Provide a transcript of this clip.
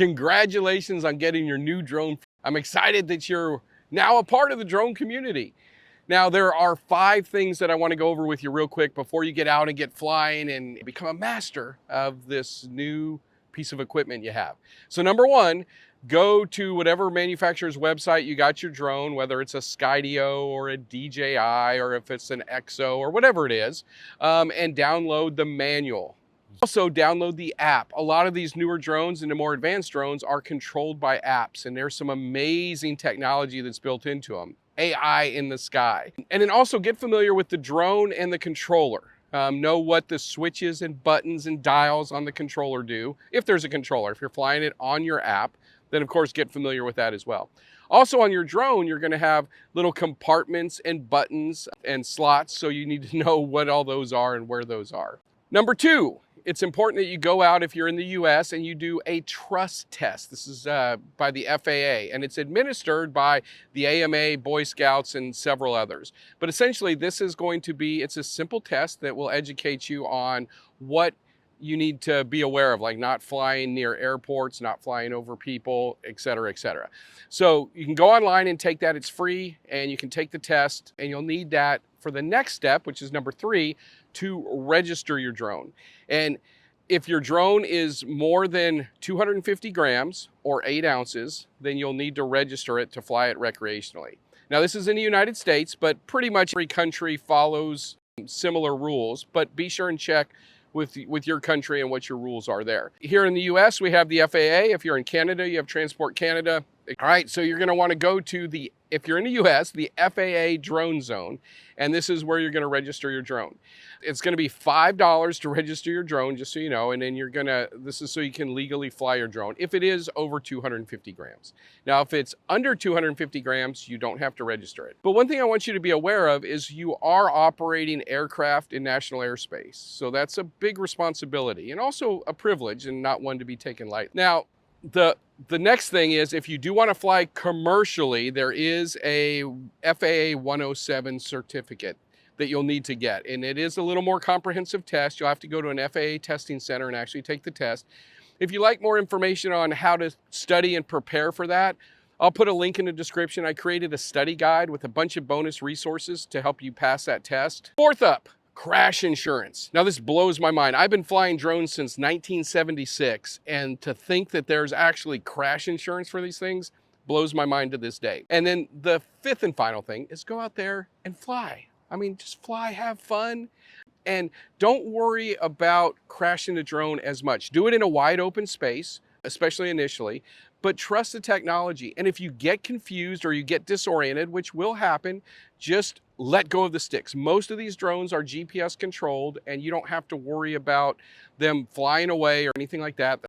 Congratulations on getting your new drone. I'm excited that you're now a part of the drone community. Now, there are 5 things that I want to go over with you real quick before you get out and get flying and become a master of this new piece of equipment you have. So number 1, go to whatever manufacturer's website you got your drone, whether it's a Skydio or a DJI or if it's an EXO or whatever it is, and download the manual. Also download the app. A lot of these newer drones and the more advanced drones are controlled by apps, and there's some amazing technology that's built into them. AI in the sky. And then also get familiar with the drone and the controller. Know what the switches and buttons and dials on the controller do, if there's a controller. If you're flying it on your app, then of course get familiar with that as well. Also on your drone, you're going to have little compartments and buttons and slots, so you need to know what all those are and where those are. Number 2, it's important that you go out if you're in the US and you do a trust test. This is by the FAA, and it's administered by the AMA, Boy Scouts, and several others. But essentially, this is going to be, it's a simple test that will educate you on what you need to be aware of, like not flying near airports, not flying over people, et cetera, et cetera. So you can go online and take that. It's free, and you can take the test, and you'll need that for the next step, which is number 3, to register your drone. And if your drone is more than 250 grams or 8 ounces, then you'll need to register it to fly it recreationally. Now, this is in the United States, but pretty much every country follows similar rules, but be sure and check with your country and what your rules are there. Here in the US, we have the FAA. If you're in Canada, you have Transport Canada. All right, so you're gonna wanna go to the, if you're in the US, the FAA drone zone, and this is where you're gonna register your drone. It's gonna be $5 to register your drone, just so you know, and then this is so you can legally fly your drone if it is over 250 grams. Now, if it's under 250 grams, you don't have to register it. But one thing I want you to be aware of is you are operating aircraft in national airspace. So that's a big responsibility and also a privilege and not one to be taken lightly. Now, the next thing is, if you do want to fly commercially, there is a FAA 107 certificate that you'll need to get. And it is a little more comprehensive test. You'll have to go to an FAA testing center and actually take the test. If you like more information on how to study and prepare for that, I'll put a link in the description. I created a study guide with a bunch of bonus resources to help you pass that test. 4th up, crash insurance. Now this blows my mind. I've been flying drones since 1976, and to think that there's actually crash insurance for these things blows my mind to this day. And then the 5th and final thing is go out there and fly. I mean, just fly, have fun, and don't worry about crashing the drone as much. Do it in a wide open space, especially initially, but trust the technology. And if you get confused or you get disoriented, which will happen, just let go of the sticks. Most of these drones are GPS controlled, and you don't have to worry about them flying away or anything like that.